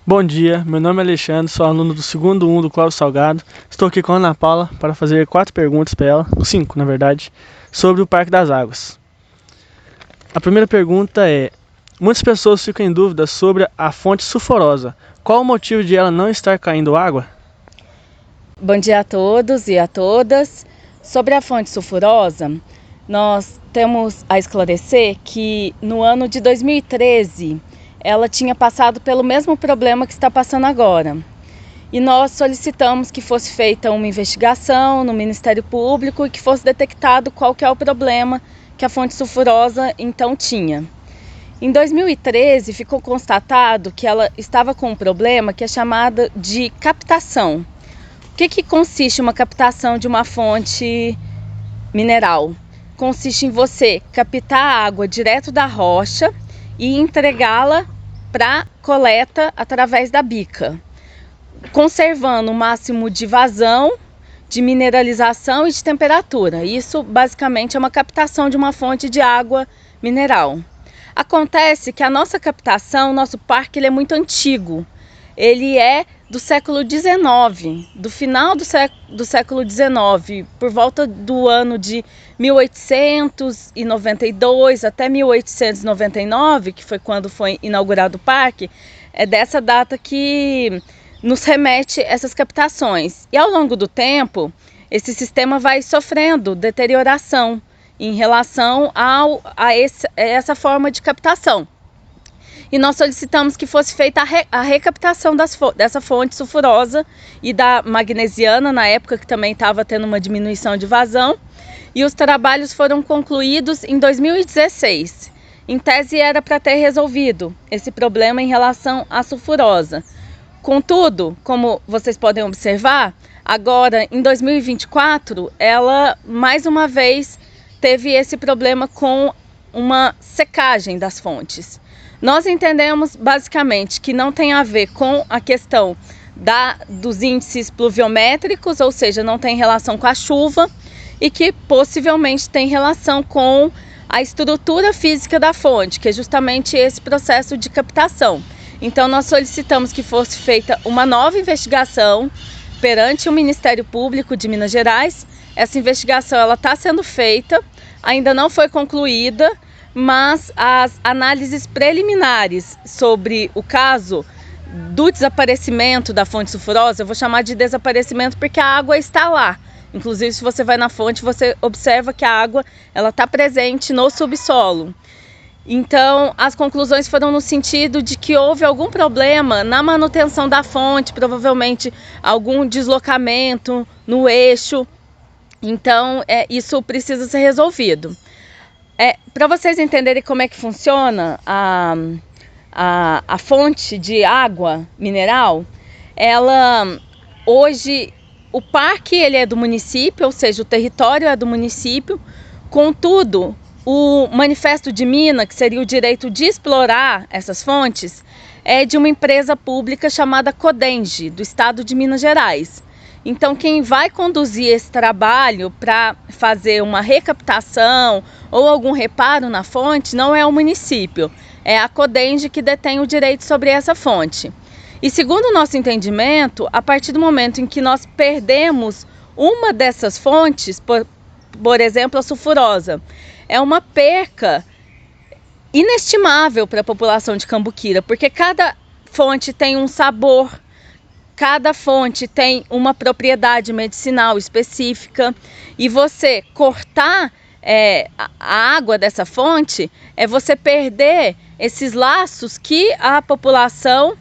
Bom dia, meu nome é Alexandre, sou aluno do segundo 1 do Cláudio Salgado. Estou aqui com a Ana Paula para fazer 4 perguntas para ela, 5 na verdade, sobre o Parque das Águas. A primeira pergunta é: muitas pessoas ficam em dúvida sobre a fonte sulfurosa. Qual o motivo de ela não estar caindo água? Bom dia a todos e a todas. Sobre a fonte sulfurosa, nós temos a esclarecer que no ano de 2013 ela tinha passado pelo mesmo problema que está passando agora. E nós solicitamos que fosse feita uma investigação no Ministério Público e que fosse detectado qual que é o problema que a fonte sulfurosa então tinha. Em 2013 ficou constatado que ela estava com um problema que é chamado de captação. O que consiste uma captação de uma fonte mineral? Consiste em você captar a água direto da rocha e entregá-la para coleta através da bica, conservando o máximo de vazão, de mineralização e de temperatura. Isso basicamente é uma captação de uma fonte de água mineral. Acontece que a nossa captação, nosso parque, ele é muito antigo. Ele é do século XIX, do final do século XIX, por volta do ano de 1892 até 1899, que foi quando foi inaugurado o parque. É dessa data que nos remete essas captações. E ao longo do tempo, esse sistema vai sofrendo deterioração em relação a essa forma de captação. E nós solicitamos que fosse feita a recaptação dessa fonte sulfurosa e da magnesiana, na época que também estava tendo uma diminuição de vazão. E os trabalhos foram concluídos em 2016. Em tese era para ter resolvido esse problema em relação à sulfurosa. Contudo, como vocês podem observar, agora em 2024, ela mais uma vez teve esse problema com uma secagem das fontes. Nós entendemos basicamente que não tem a ver com a questão dos índices pluviométricos, ou seja, não tem relação com a chuva, e que possivelmente tem relação com a estrutura física da fonte, que é justamente esse processo de captação. Então nós solicitamos que fosse feita uma nova investigação perante o Ministério Público de Minas Gerais. Essa investigação está sendo feita, ainda não foi concluída, mas as análises preliminares sobre o caso do desaparecimento da fonte sulfurosa, eu vou chamar de desaparecimento porque a água está lá. Inclusive, se você vai na fonte, você observa que a água está presente no subsolo. Então, as conclusões foram no sentido de que houve algum problema na manutenção da fonte, provavelmente algum deslocamento no eixo. Então, isso precisa ser resolvido. Para vocês entenderem como é que funciona a fonte de água mineral, hoje o parque ele é do município, ou seja, o território é do município. Contudo, o manifesto de mina, que seria o direito de explorar essas fontes, é de uma empresa pública chamada Codenge, do estado de Minas Gerais. Então, quem vai conduzir esse trabalho para fazer uma recaptação ou algum reparo na fonte não é o município, é a Codenge que detém o direito sobre essa fonte. E segundo o nosso entendimento, a partir do momento em que nós perdemos uma dessas fontes, por exemplo, a sulfurosa, é uma perca inestimável para a população de Cambuquira, porque cada fonte tem um sabor, cada fonte tem uma propriedade medicinal específica, e você cortar a água dessa fonte é você perder esses laços que a população,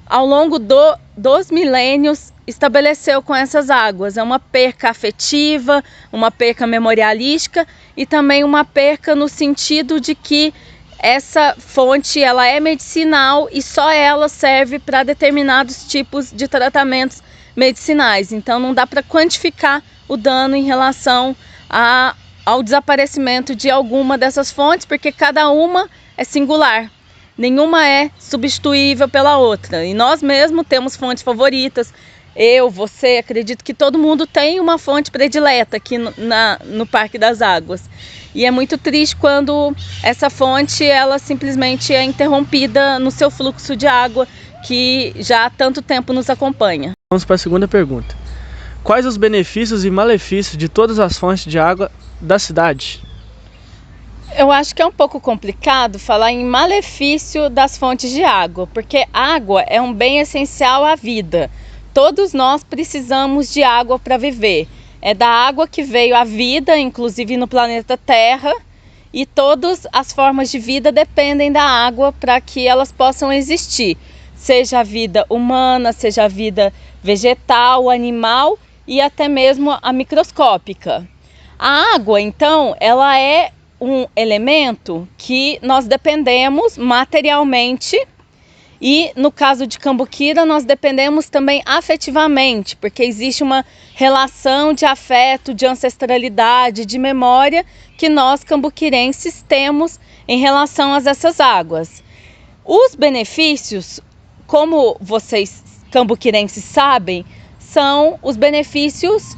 ao longo dos milênios, estabeleceu com essas águas. É uma perca afetiva, uma perca memorialística e também uma perca no sentido de que essa fonte ela é medicinal e só ela serve para determinados tipos de tratamentos medicinais. Então não dá para quantificar o dano em relação ao desaparecimento de alguma dessas fontes, porque cada uma é singular. Nenhuma é substituível pela outra. E nós mesmos temos fontes favoritas. Eu, você, acredito que todo mundo tem uma fonte predileta aqui no Parque das Águas. E é muito triste quando essa fonte ela simplesmente é interrompida no seu fluxo de água, que já há tanto tempo nos acompanha. Vamos para a segunda pergunta. Quais os benefícios e malefícios de todas as fontes de água da cidade? Eu acho que é um pouco complicado falar em malefício das fontes de água, porque água é um bem essencial à vida. Todos nós precisamos de água para viver. É da água que veio a vida, inclusive no planeta Terra, e todas as formas de vida dependem da água para que elas possam existir. Seja a vida humana, seja a vida vegetal, animal e até mesmo a microscópica. A água, então, ela é um elemento que nós dependemos materialmente e, no caso de Cambuquira, nós dependemos também afetivamente, porque existe uma relação de afeto, de ancestralidade, de memória que nós cambuquirenses temos em relação a essas águas. Os benefícios, como vocês cambuquirenses sabem, são os benefícios,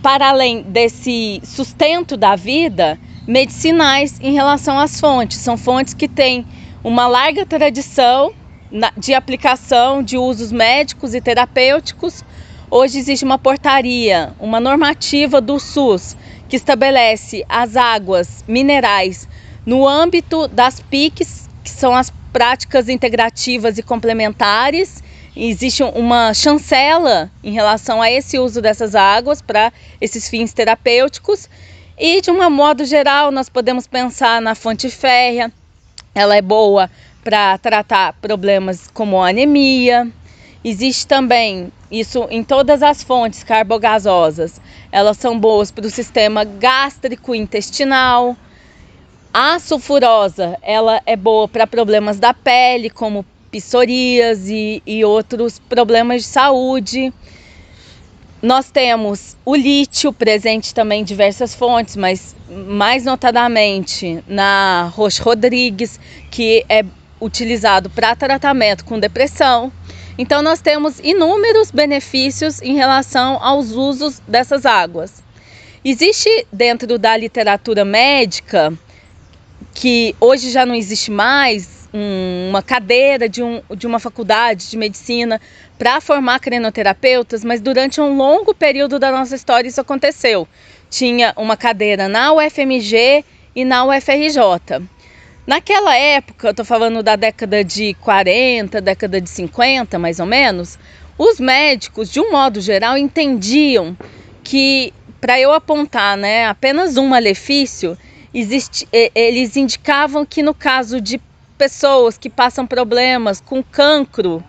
para além desse sustento da vida, medicinais em relação às fontes. São fontes que têm uma larga tradição de aplicação de usos médicos e terapêuticos. Hoje existe uma portaria, uma normativa do SUS que estabelece as águas minerais no âmbito das PICs, que são as práticas integrativas e complementares. Existe uma chancela em relação a esse uso dessas águas para esses fins terapêuticos. E, de um modo geral, nós podemos pensar na fonte férrea. Ela é boa para tratar problemas como anemia. Existe também isso em todas as fontes carbogasosas. Elas são boas para o sistema gástrico intestinal. A sulfurosa, ela é boa para problemas da pele, como psoríase e outros problemas de saúde. Nós temos o lítio presente também em diversas fontes, mas mais notadamente na Rocha Rodrigues, que é utilizado para tratamento com depressão. Então nós temos inúmeros benefícios em relação aos usos dessas águas. Existe dentro da literatura médica, que hoje já não existe mais, uma cadeira de uma faculdade de medicina para formar crenoterapeutas, mas durante um longo período da nossa história isso aconteceu. Tinha uma cadeira na UFMG e na UFRJ. Naquela época, eu estou falando da década de 40, década de 50, mais ou menos, os médicos, de um modo geral, entendiam que, para eu apontar, apenas um malefício, eles indicavam que no caso de pessoas que passam problemas com cancro,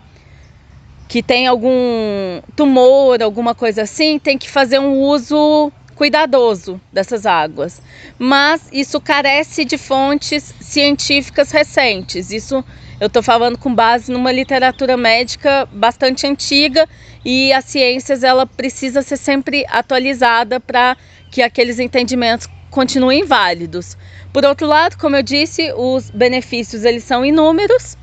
que tem algum tumor, alguma coisa assim, tem que fazer um uso cuidadoso dessas águas. Mas isso carece de fontes científicas recentes. Isso eu estou falando com base numa literatura médica bastante antiga, e a ciência ela precisa ser sempre atualizada para que aqueles entendimentos continuem válidos. Por outro lado, como eu disse, os benefícios eles são inúmeros,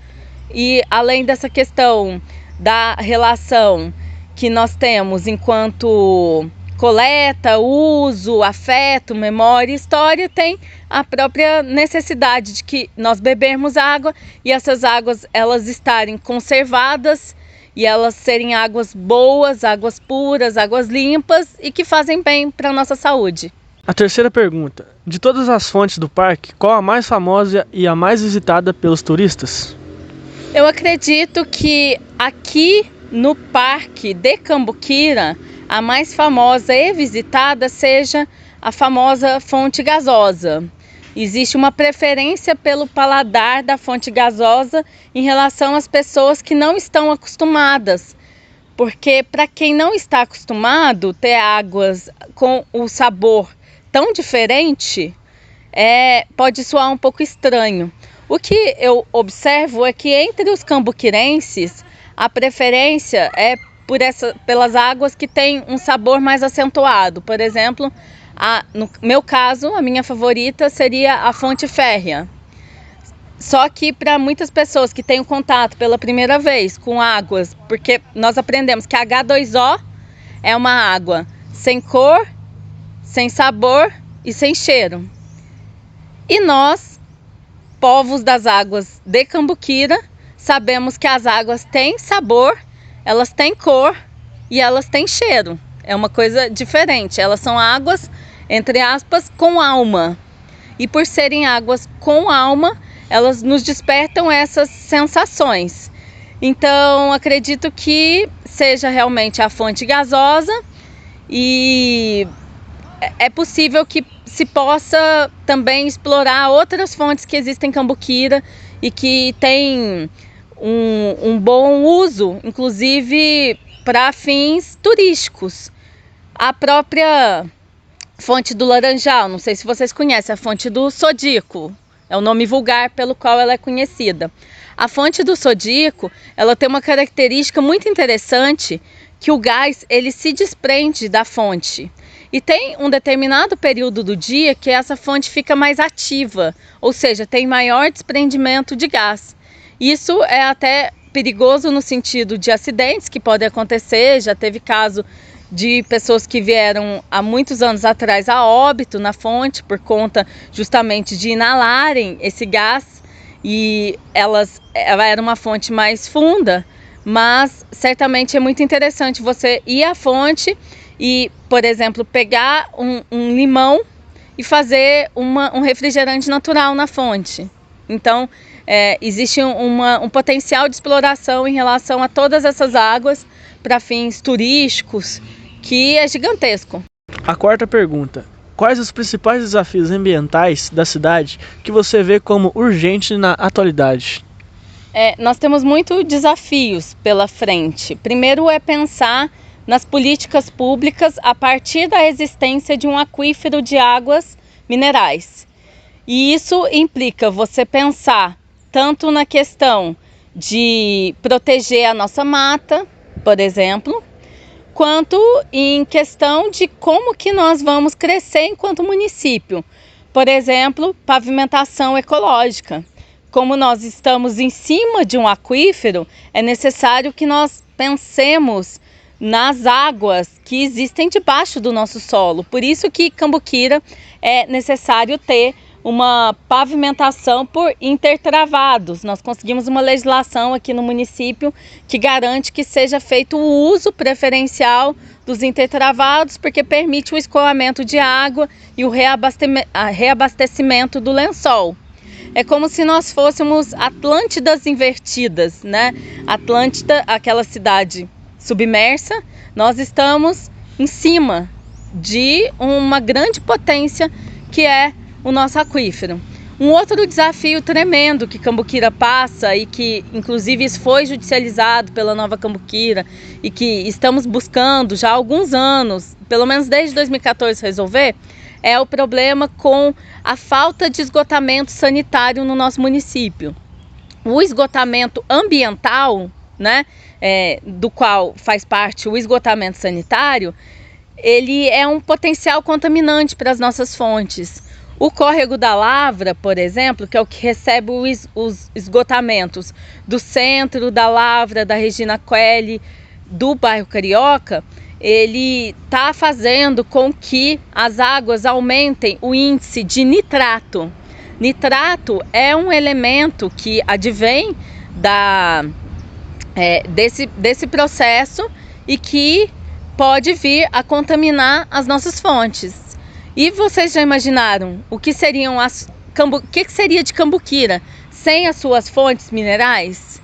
e além dessa questão da relação que nós temos enquanto coleta, uso, afeto, memória e história, tem a própria necessidade de que nós bebermos água e essas águas elas estarem conservadas e elas serem águas boas, águas puras, águas limpas e que fazem bem para a nossa saúde. A terceira pergunta. De todas as fontes do parque, qual a mais famosa e a mais visitada pelos turistas? Eu acredito que aqui no Parque de Cambuquira, a mais famosa e visitada seja a famosa fonte gasosa. Existe uma preferência pelo paladar da fonte gasosa em relação às pessoas que não estão acostumadas. Porque para quem não está acostumado ter águas com o sabor tão diferente, pode soar um pouco estranho. O que eu observo é que entre os cambuquirenses a preferência é pelas águas que têm um sabor mais acentuado. Por exemplo, no meu caso, a minha favorita seria a fonte férrea. Só que para muitas pessoas que têm o contato pela primeira vez com águas, porque nós aprendemos que H2O é uma água sem cor, sem sabor e sem cheiro. E nós, povos das águas de Cambuquira, sabemos que as águas têm sabor, elas têm cor e elas têm cheiro. É uma coisa diferente. Elas são águas, entre aspas, com alma. E por serem águas com alma, elas nos despertam essas sensações. Então, acredito que seja realmente a fonte gasosa e é possível que se possa também explorar outras fontes que existem em Cambuquira e que têm um bom uso, inclusive para fins turísticos. A própria fonte do Laranjal, não sei se vocês conhecem, a fonte do Sodico, é o nome vulgar pelo qual ela é conhecida. A fonte do Sodico, ela tem uma característica muito interessante, que o gás ele se desprende da fonte. E tem um determinado período do dia que essa fonte fica mais ativa, ou seja, tem maior desprendimento de gás. Isso é até perigoso no sentido de acidentes que podem acontecer. Já teve caso de pessoas que vieram há muitos anos atrás a óbito na fonte por conta justamente de inalarem esse gás, e ela era uma fonte mais funda, mas certamente é muito interessante você ir à fonte e, por exemplo, pegar um limão e fazer um refrigerante natural na fonte. Então, existe um potencial de exploração em relação a todas essas águas para fins turísticos que é gigantesco. A quarta pergunta: quais os principais desafios ambientais da cidade que você vê como urgente na atualidade? Nós temos muitos desafios pela frente. Primeiro é pensar nas políticas públicas a partir da existência de um aquífero de águas minerais. E isso implica você pensar tanto na questão de proteger a nossa mata, por exemplo, quanto em questão de como que nós vamos crescer enquanto município. Por exemplo, pavimentação ecológica. Como nós estamos em cima de um aquífero, é necessário que nós pensemos nas águas que existem debaixo do nosso solo. Por isso que Cambuquira é necessário ter uma pavimentação por intertravados. Nós conseguimos uma legislação aqui no município que garante que seja feito o uso preferencial dos intertravados, porque permite o escoamento de água e o reabastecimento do lençol. É como se nós fôssemos Atlântidas invertidas, né? Atlântida, aquela cidade submersa, nós estamos em cima de uma grande potência que é o nosso aquífero. Um outro desafio tremendo que Cambuquira passa e que inclusive isso foi judicializado pela Nova Cambuquira e que estamos buscando já há alguns anos, pelo menos desde 2014, resolver, é o problema com a falta de esgotamento sanitário no nosso município. O esgotamento ambiental, né, do qual faz parte o esgotamento sanitário, ele é um potencial contaminante para as nossas fontes. O córrego da Lavra, por exemplo, que é o que recebe os esgotamentos do centro da Lavra, da Regina Coeli, do bairro Carioca, ele está fazendo com que as águas aumentem o índice de nitrato. Nitrato é um elemento que advém desse processo e que pode vir a contaminar as nossas fontes. E vocês já imaginaram o que seria de Cambuquira sem as suas fontes minerais?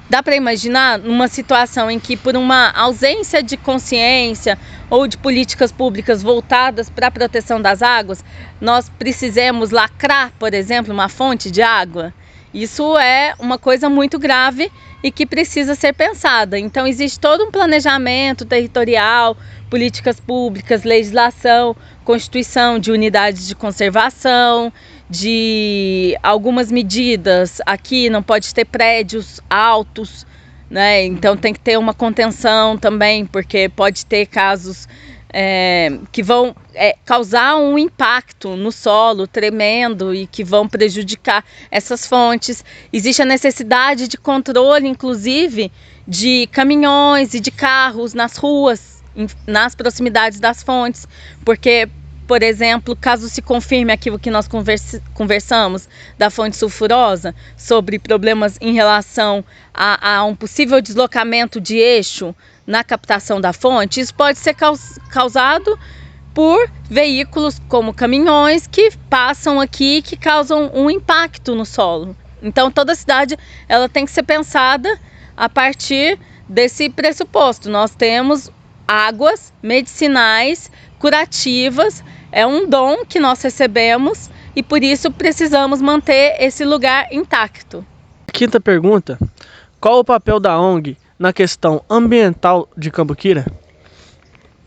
Dá para imaginar numa situação em que, por uma ausência de consciência ou de políticas públicas voltadas para a proteção das águas, nós precisemos lacrar, por exemplo, uma fonte de água? Isso é uma coisa muito grave e que precisa ser pensada. Então, existe todo um planejamento territorial, políticas públicas, legislação, constituição de unidades de conservação, de algumas medidas. Aqui não pode ter prédios altos, né? Então tem que ter uma contenção também, porque pode ter casos que vão causar um impacto no solo tremendo e que vão prejudicar essas fontes. Existe a necessidade de controle, inclusive, de caminhões e de carros nas ruas, nas proximidades das fontes, porque por exemplo, caso se confirme aquilo que nós conversamos da fonte sulfurosa, sobre problemas em relação a um possível deslocamento de eixo na captação da fonte, isso pode ser causado por veículos como caminhões que passam aqui e que causam um impacto no solo. Então toda a cidade ela tem que ser pensada a partir desse pressuposto. Nós temos águas medicinais, curativas, é um dom que nós recebemos e por isso precisamos manter esse lugar intacto. Quinta pergunta: qual o papel da ONG na questão ambiental de Cambuquira?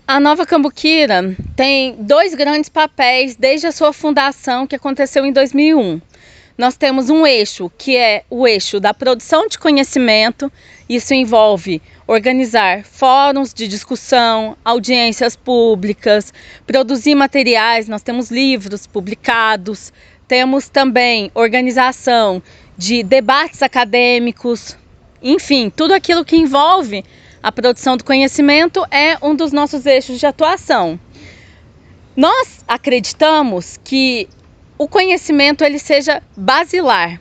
A Nova Cambuquira tem 2 grandes papéis desde a sua fundação, que aconteceu em 2001. Nós temos um eixo, que é o eixo da produção de conhecimento. Isso envolve organizar fóruns de discussão, audiências públicas, produzir materiais. Nós temos livros publicados, temos também organização de debates acadêmicos, enfim, tudo aquilo que envolve a produção do conhecimento é um dos nossos eixos de atuação. Nós acreditamos que o conhecimento ele seja basilar.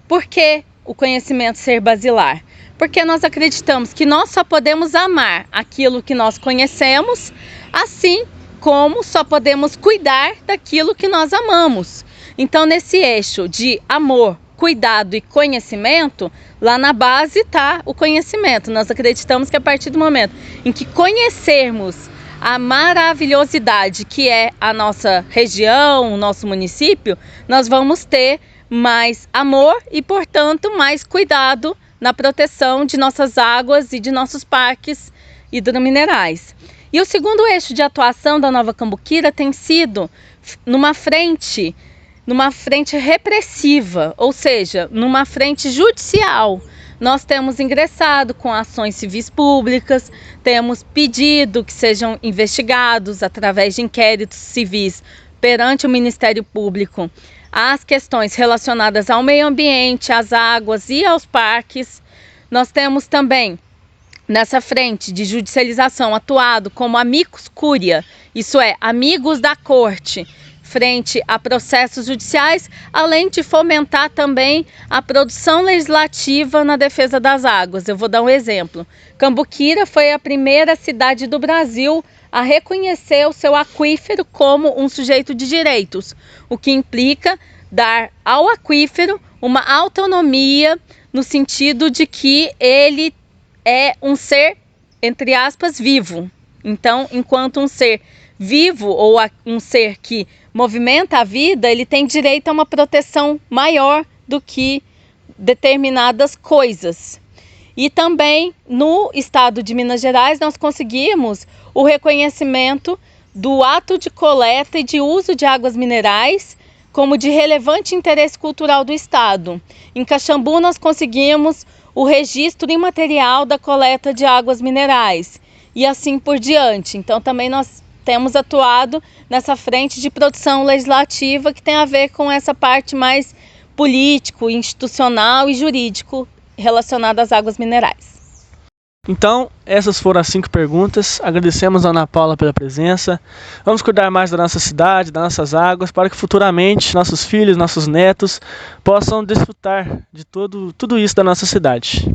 Por que o conhecimento ser basilar? Porque nós acreditamos que nós só podemos amar aquilo que nós conhecemos, assim como só podemos cuidar daquilo que nós amamos. Então, nesse eixo de amor, cuidado e conhecimento, lá na base está o conhecimento. Nós acreditamos que a partir do momento em que conhecermos a maravilhosidade que é a nossa região, o nosso município, nós vamos ter mais amor e, portanto, mais cuidado na proteção de nossas águas e de nossos parques hidrominerais. E o segundo eixo de atuação da Nova Cambuquira tem sido numa frente repressiva, ou seja, numa frente judicial. Nós temos ingressado com ações civis públicas, temos pedido que sejam investigados através de inquéritos civis perante o Ministério Público as questões relacionadas ao meio ambiente, às águas e aos parques. Nós temos também nessa frente de judicialização atuado como amicus curia, isso é, amigos da corte, frente a processos judiciais, além de fomentar também a produção legislativa na defesa das águas. Eu vou dar um exemplo. Cambuquira foi a primeira cidade do Brasil a reconhecer o seu aquífero como um sujeito de direitos, o que implica dar ao aquífero uma autonomia no sentido de que ele é um ser, entre aspas, vivo. Então, enquanto um ser vivo ou um ser que movimenta a vida, ele tem direito a uma proteção maior do que determinadas coisas. E também no estado de Minas Gerais nós conseguimos o reconhecimento do ato de coleta e de uso de águas minerais como de relevante interesse cultural do estado. Em Caxambu nós conseguimos o registro imaterial da coleta de águas minerais e assim por diante. Então também nós temos atuado nessa frente de produção legislativa que tem a ver com essa parte mais político, institucional e jurídico relacionada às águas minerais. Então, essas foram as 5 perguntas. Agradecemos a Ana Paula pela presença. Vamos cuidar mais da nossa cidade, das nossas águas, para que futuramente nossos filhos, nossos netos possam desfrutar de tudo isso da nossa cidade.